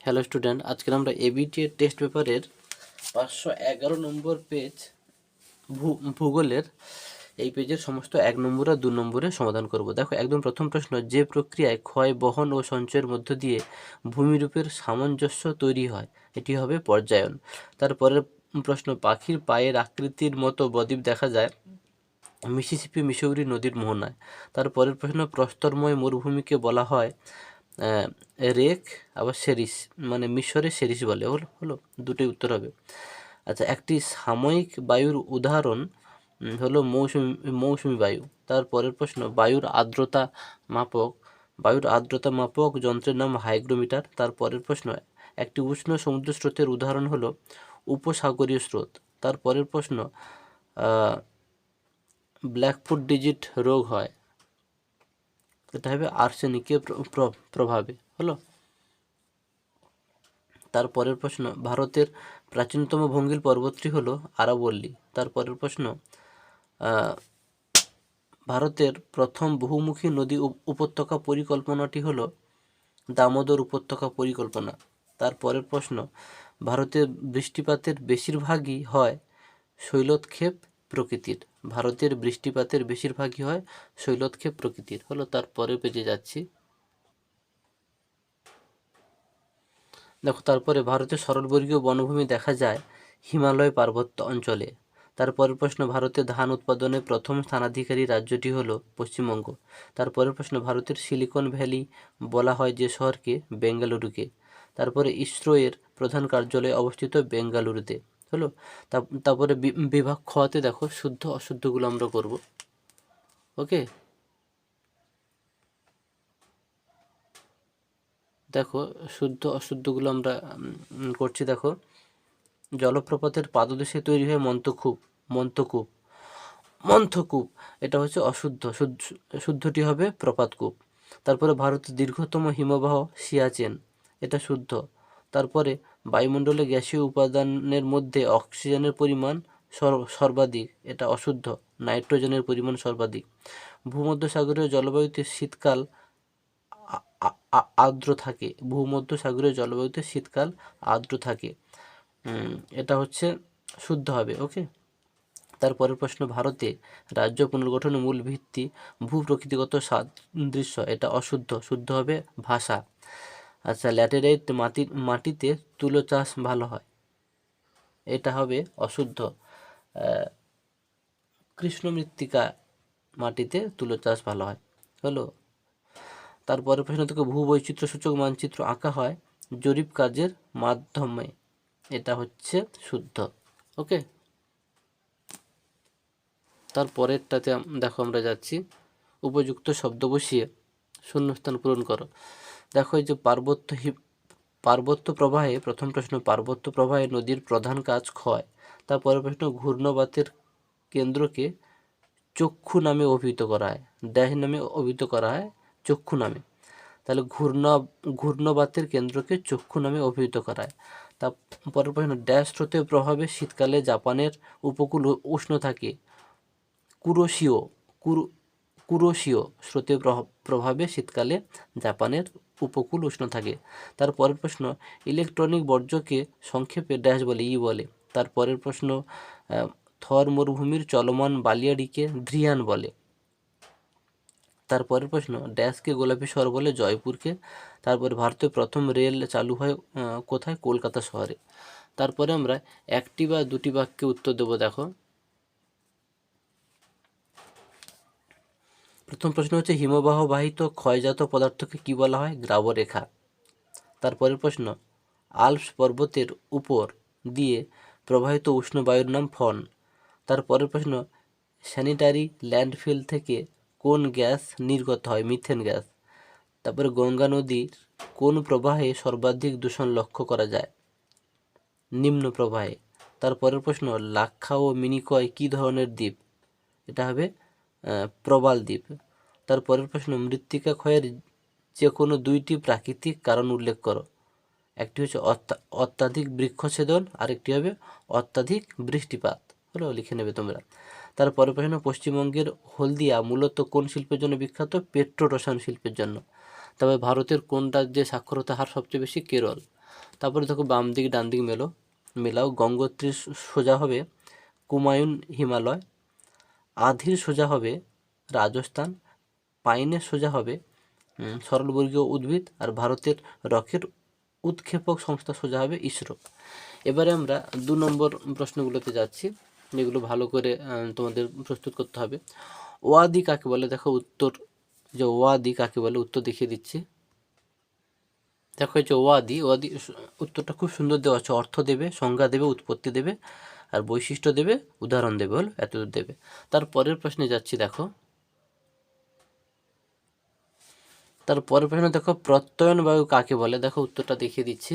Hello student, আজকে আমরা ABT এর টেস্ট পেপারের 511 নম্বর পেজ ভূগোলের এই পেজের সমস্ত 1 নম্বর আর 2 নম্বরের সমাধান করব। দেখো, একদম প্রথম প্রশ্ন, যে প্রক্রিয়ায় ক্ষয়, বহন ও সঞ্চয়ের মধ্য দিয়ে ভূমিরূপের সামঞ্জস্য তৈরি হয় এটি হবে পর্যায়ন। তারপরের প্রশ্ন, পাখির পায়ের আকৃতির মতো বদ্বীপ দেখা যায় মিসিসিপি মিসৌরি নদীর মোহনায়। তারপরের প্রশ্ন, প্রস্তরময় মরুভূমিকে বলা হয় রেক, আবার সেরিস, মানে মিশরে সেরিস বলে। হলো দুটোই উত্তর হবে। আচ্ছা, একটি সাময়িক বায়ুর উদাহরণ হলো মৌসুমি বায়ু। তারপরের প্রশ্ন, বায়ুর আর্দ্রতা মাপক যন্ত্রের নাম হাইগ্রোমিটার। তারপরের প্রশ্ন, একটি উষ্ণ সমুদ্র স্রোতের উদাহরণ হলো উপসাগরীয় স্রোত। তারপরের প্রশ্ন, ব্ল্যাকফুট ডিজিট রোগ হয়, এটা হবে আর্সেনিকের প্রভাবে। হলো। তারপরের প্রশ্ন, ভারতের প্রাচীনতম ভঙ্গিল পর্বতটি হলো আরাবল্লী। তারপরের প্রশ্ন, ভারতের প্রথম বহুমুখী নদী উপত্যকা পরিকল্পনাটি হলো দামোদর উপত্যকা পরিকল্পনা। তারপরের প্রশ্ন, ভারতের বৃষ্টিপাতের বেশিরভাগই হয় শৈলতক্ষেপ প্রকৃতির। হলো। তারপরের পেজে যাচ্ছি। দেখো, তারপরে ভারতের সরলবর্গীয় বনভূমি দেখা যায় হিমালয় পার্বত্য অঞ্চলে। তারপরের প্রশ্ন, ভারতের ধান উৎপাদনে প্রথম স্থানাধিকারী রাজ্যটি হলো পশ্চিমবঙ্গ। তারপরের প্রশ্ন, ভারতের সিলিকন ভ্যালি বলা হয় যে শহরকে, বেঙ্গালুরুকে। তারপরে ইসরো এর প্রধান কার্যালয় অবস্থিত বেঙ্গালুরুতে। হলো। তারপরে বিভাগ খতে দেখো শুদ্ধ অশুদ্ধগুলো আমরা করব। ওকে, দেখো শুদ্ধ অশুদ্ধগুলো আমরা করছি। দেখো, জলপ্রপাতের পাদদেশে তৈরি হয় মন্থকূপ, এটা হচ্ছে অশুদ্ধ, শুদ্ধটি হবে প্রপাতকূপ। তারপরে ভারতের দীর্ঘতম হিমবাহ সিয়াচেন, এটা শুদ্ধ। তারপরে বায়ুমণ্ডলে গ্যাসীয় উপাদানের মধ্যে অক্সিজেনের পরিমাণ সর্বাধিক, এটা অশুদ্ধ, নাইট্রোজেনের পরিমাণ সর্বাধিক। ভূমধ্যসাগরীয় জলবায়ুতে শীতকাল আর্দ্র থাকে, এটা হচ্ছে শুদ্ধ হবে। ওকে। তারপরের প্রশ্ন, ভারতে রাজ্য পুনর্গঠনের মূল ভিত্তি ভূপ্রকৃতিগত সাদৃশ্য, এটা অশুদ্ধ, শুদ্ধ হবে ভাষা। আচ্ছা, ল্যাটেরাইট মাটিতে তুলো চাষ ভালো হয়, এটা হবে অশুদ্ধ। কৃষ্ণ মৃত্তিকা মাটিতে তুলো চাষ ভালো হয়। হলো। তারপরের প্রশ্ন থেকে, ভূবৈচিত্র্য সূচক মানচিত্র আঁকা হয় জরিপ কাজের মাধ্যমে, এটা হচ্ছে শুদ্ধ। ওকে। তারপরেরটাতে দেখো আমরা যাচ্ছি, উপযুক্ত শব্দ বসিয়ে শূন্যস্থান পূরণ করো। দেখো, এই যে পার্বত্য প্রবাহে, প্রথম প্রশ্ন, পার্বত্য প্রবাহে নদীর প্রধান কাজ ক্ষয়। তারপরের প্রশ্ন, ঘূর্ণবাতের কেন্দ্রকে চক্ষু নামে অভিহিত করা হয়, ড্যাশ নামে অভিহিত করা হয়, চক্ষু নামে। তাহলে ঘূর্ণবাতের কেন্দ্রকে চক্ষু নামে অভিহিত করা হয়। তারপরের প্রশ্ন, ড্যাশ স্রোতের প্রভাবে শীতকালে জাপানের উপকূল উষ্ণ থাকে, কুরোশীয় স্রোতের প্রভাবে শীতকালে জাপানের উপকূল উষ্ণ থাকে। তারপরের প্রশ্ন, ইলেকট্রনিক বর্জ্যকে সংক্ষেপে ড্যাশ বলে, বলে। তারপরের প্রশ্ন, থর মরুভূমির চলমান বালিয়াড়িকে ধ্রিয়ান বলে। তারপরের প্রশ্ন, ড্যাশকে গোলাপী শহর বলে, জয়পুরকে। তারপরে ভারতের প্রথম রেল চালু হয় কোথায়, কলকাতা শহরে। তারপরে আমরা একটি বা দুটি বাক্যে উত্তর দেব। দেখো, প্রথম প্রশ্ন হচ্ছে, হিমবাহ বাহিত ক্ষয়জাত পদার্থকে কি বলা হয়, গ্রাবরেখা। তারপরের প্রশ্ন, আল্পস পর্বতের উপর দিয়ে প্রবাহিত উষ্ণ বায়ুর নাম ফন। তারপরের প্রশ্ন, স্যানিটারি ল্যান্ডফিল থেকে কোন গ্যাস নির্গত হয়, মিথেন গ্যাস। তারপরে গঙ্গা নদীর কোন প্রবাহে সর্বাধিক দূষণ লক্ষ্য করা যায়, নিম্ন প্রবাহে। তারপরের প্রশ্ন, লাক্ষা ও মিনিকয় কী ধরনের দ্বীপ, এটা হবে প্রবাল দ্বীপ। তারপরের প্রশ্ন, মৃত্তিকা ক্ষয়ের যে কোনো দুইটি প্রাকৃতিক কারণ উল্লেখ করো। একটি হচ্ছে অত্যাধিক বৃক্ষছেদন, আরেকটি হবে অত্যাধিক বৃষ্টিপাত। হলো, লিখে নেবে তোমরা। তারপরের প্রশ্ন, পশ্চিমবঙ্গের হলদিয়া মূলত কোন শিল্পের জন্য বিখ্যাত, পেট্রো রসায়ন শিল্পের জন্য। তবে ভারতের কোন রাজ্যে সাক্ষরতা হার সবচেয়ে বেশি, কেরল। তারপরে দেখো বাম দিক ডান দিক মেলাও। গঙ্গোত্রীর সোজা হবে কুমায়ুন হিমালয়, আধির সোজা হবে রাজস্থান, পাইনের সোজা হবে সরলবর্গীয় উদ্ভিদ, আর ভারতের রকেট উৎক্ষেপক সংস্থা সোজা হবে ইসরো। এবারে আমরা 2 নম্বর প্রশ্নগুলোতে যাচ্ছি, যেগুলো ভালো করে তোমাদের প্রস্তুত করতে হবে। ওয়াদি কাকে বলে? দেখো উত্তর, যে ওয়াদি কাকে বলে উত্তর দেখিয়ে দিচ্ছি। দেখো এই যে ওয়াদি উত্তরটা খুব সুন্দর দেওয়া আছে। অর্থ দেবে, সংজ্ঞা দেবে, উৎপত্তি দেবে, আর বৈশিষ্ট্য দেবে, উদাহরণ দেবে, হলো এতদূর দেবে। তারপরের প্রশ্নে যাচ্ছি। দেখো তারপরের প্রশ্ন দেখো প্রত্যয়ন বায়ু কাকে বলে? দেখো উত্তরটা দেখিয়ে দিচ্ছি।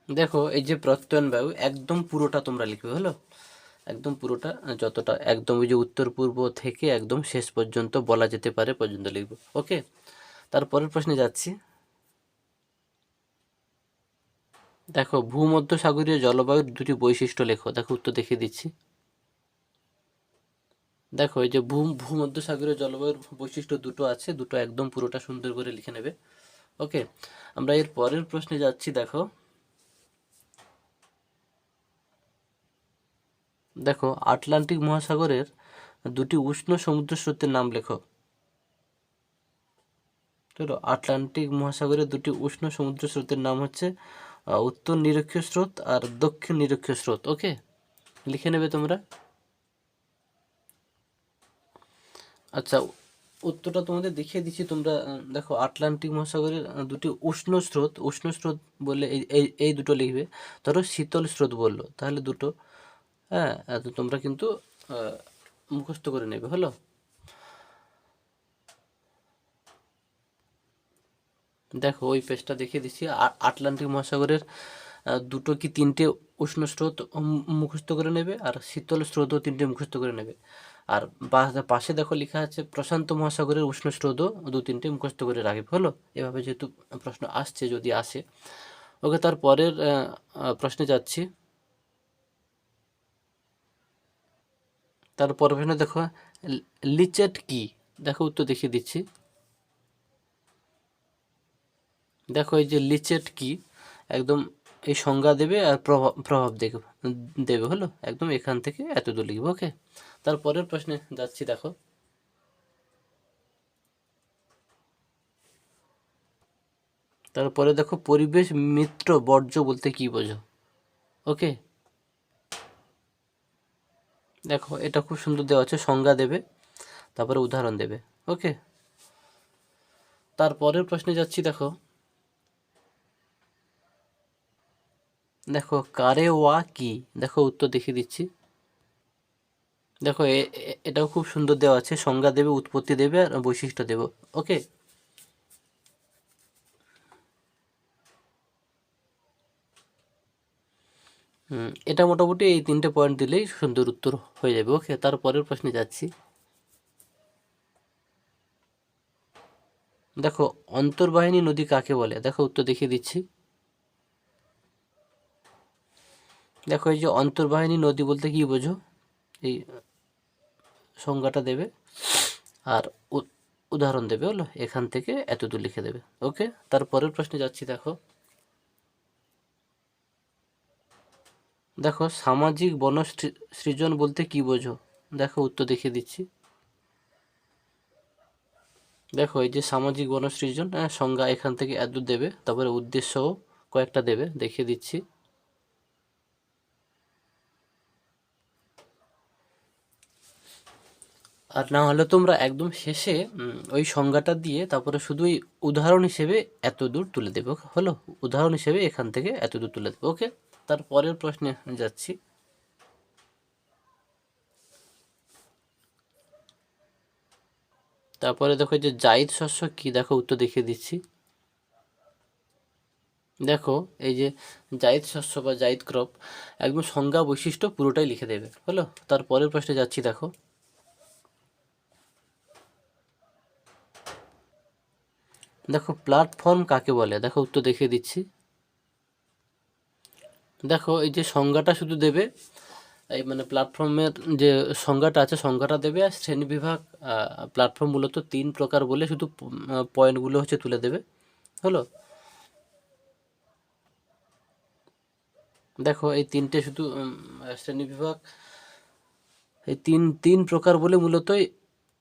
দেখো এই যে প্রত্যয়ন বায়ু, একদম পুরোটা তোমরা লিখবে, হলো একদম পুরোটা, যতটা একদম ওই যে উত্তর পূর্ব থেকে একদম শেষ পর্যন্ত বলা যেতে পারে পর্যন্ত লিখবো। ওকে, তারপরের প্রশ্নে যাচ্ছি। দেখো ভূমধ্যসাগরীয় জলবায়ুর 2টি বৈশিষ্ট্য লেখো। দেখো উত্তর দেখিয়ে দিচ্ছি। দেখো এই যে ভূমধ্যসাগরীয় জলবায়ুর বৈশিষ্ট্য 2টো আছে, 2টো একদম পুরোটা সুন্দর করে লিখে নেবে। ওকে, আমরা এর পরের প্রশ্নে যাচ্ছি। দেখো দেখো আটলান্টিক মহাসাগরের 2টি উষ্ণ সমুদ্র স্রোতের নাম লেখো। চলো, আটলান্টিক মহাসাগরের 2টি উষ্ণ সমুদ্র স্রোতের নাম হচ্ছে উত্তর নিরক্ষীয় স্রোত আর দক্ষিণ নিরক্ষীয় স্রোত। ওকে, লিখে নেবে তোমরা। আচ্ছা, উত্তরটা তোমাদের দেখিয়ে দিচ্ছি। তোমরা দেখো আটলান্টিক মহাসাগরের 2টি উষ্ণ স্রোত বললে এই 2টো লিখবে। ধরো শীতল স্রোত বললো, তাহলে 2টো, হ্যাঁ, তো তোমরা কিন্তু মুখস্থ করে নেবে, হলো। দেখো ওই পেজটা দেখিয়ে দিচ্ছি। আটলান্টিক মহাসাগরের 2টো কি 3টে উষ্ণ স্রোত মুখস্থ করে নেবে, আর শীতল স্রোতও 3টে মুখস্থ করে নেবে। আর পাশে দেখো লেখা আছে প্রশান্ত মহাসাগরের উষ্ণ স্রোতও 2-3টে মুখস্থ করে রাখবে, হলো। এভাবে যেহেতু প্রশ্ন আসছে, যদি আসে। ওকে, তারপরের প্রশ্নে যাচ্ছি। তারপর প্রশ্ন দেখো লিচেট কি? দেখো উত্তর দেখিয়ে দিচ্ছি। দেখো এই যে লিচেট কি, একদম এই সংজ্ঞা দেবে আর প্রভাব দেবে, হলো একদম এখান থেকে এতদূর লিখবে। ওকে, তারপরের প্রশ্নে যাচ্ছি। দেখো তারপরে দেখো পরিবেশ মিত্র বর্জ্য বলতে কি বোঝো? ওকে, দেখো এটা খুব সুন্দর দেওয়া আছে, সংজ্ঞা দেবে, তারপরে উদাহরণ দেবে। ওকে, তারপরের প্রশ্নে যাচ্ছি। দেখো দেখো কারেওয়া কি? দেখো উত্তর দেখিয়ে দিচ্ছি। দেখো এটাও খুব সুন্দর দেওয়া আছে, সংজ্ঞা দেবে, উৎপত্তি দেবে, আর বৈশিষ্ট্য দেবে। ওকে, এটা মোটামুটি এই 3টে পয়েন্ট দিলেই সুন্দর উত্তর হয়ে যাবে। ওকে, তারপরের প্রশ্নে যাচ্ছি। দেখো অন্তর্বাহিনী নদী কাকে বলে? দেখো উত্তর দেখিয়ে দিচ্ছি। দেখো এই যে অন্তর্বাহিনী নদী বলতে কি বোঝো, এই সংজ্ঞাটা দেবে আর উদাহরণ দেবে, হলো এখান থেকে এতদূর লিখে দেবে। ওকে, তারপরের প্রশ্নে যাচ্ছি। দেখো দেখো সামাজিক বনসৃজন বলতে কি বোঝো? দেখো উত্তর দেখিয়ে দিচ্ছি। দেখো এই যে সামাজিক বনসৃজন, সংজ্ঞা এখান থেকে এতদূর দেবে, তারপরে উদ্দেশ্যও কয়েকটা দেবে, দেখিয়ে দিচ্ছি। আর না হলে তোমরা একদম শেষে ওই সংজ্ঞাটা দিয়ে তারপরে শুধু ওই উদাহরণ হিসেবে এত দূর তুলে দেবে, হলো উদাহরণ হিসেবে এখান থেকে এত দূর তুলে দেবে। ওকে, তারপরের প্রশ্নে যাচ্ছি। তারপরে দেখো যে জায়িদ শস্য কি? দেখো উত্তর দেখিয়ে দিচ্ছি। দেখো এই যে জায়িদ শস্য বা জায়িদ ক্রপ, একদম সংজ্ঞা বৈশিষ্ট্য পুরোটাই লিখে দেবে, হলো। তারপরের প্রশ্নে যাচ্ছি। দেখো দেখো প্ল্যাটফর্ম কাকে বলে? দেখো উত্তর দেখিয়ে দিচ্ছি। দেখো এই যে সংজ্ঞাটা শুধু দেবে, এই মানে প্ল্যাটফর্মের যে সংজ্ঞাটা আছে সংজ্ঞাটা দেবে, আর শ্রেণীবিভাগ প্ল্যাটফর্ম মূলত 3 প্রকার বলে শুধু পয়েন্টগুলো হচ্ছে তুলে দেবে। হলো। দেখো এই তিনটে শুধু শ্রেণীবিভাগ, এই তিন তিন প্রকার বলে মূলত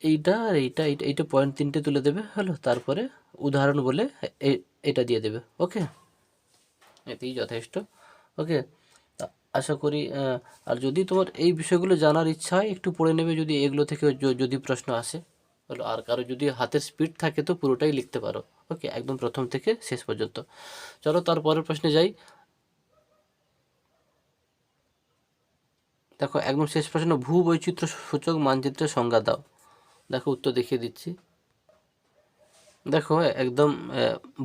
এইটা আর এইটা এইটা এইটা পয়েন্ট তিনটে তুলে দেবে, হলো। তারপরে উদাহরণ বলে এটা দিয়ে দেবে। ওকে, এতেই যথেষ্ট। ওকে, আশা করি আর যদি তোমার এই বিষয়গুলো জানার ইচ্ছা হয় একটু পড়ে নেবে, যদি এগুলো থেকে যদি প্রশ্ন আসে, হলো। আর কারো যদি হাতের স্পিড থাকে তো পুরোটাই লিখতে পারো। ওকে, একদম প্রথম থেকে শেষ পর্যন্ত। চলো তারপরের প্রশ্নে যাই। দেখো একদম শেষ প্রশ্ন, ভূবৈচিত্র্য সূচক মানচিত্রের সংজ্ঞা দাও। দেখো উত্তর দেখিয়ে দিচ্ছি। দেখো একদম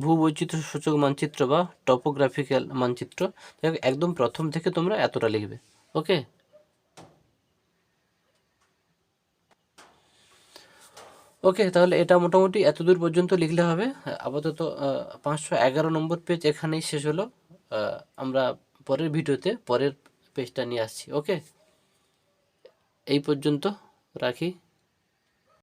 ভূবৈচিত্র্য সূচক মানচিত্র বা টপোগ্রাফিক্যাল মানচিত্র, দেখো একদম প্রথম থেকে তোমরা এতটা লিখবে। ওকে, ওকে, তাহলে এটা মোটামুটি এতদূর পর্যন্ত লিখলে হবে। আপাতত 511 নম্বর পেজ এখানেই শেষ হলো। আমরা পরের ভিডিওতে পরের পেজটা নিয়ে আসছি। ওকে, এই পর্যন্ত রাখি।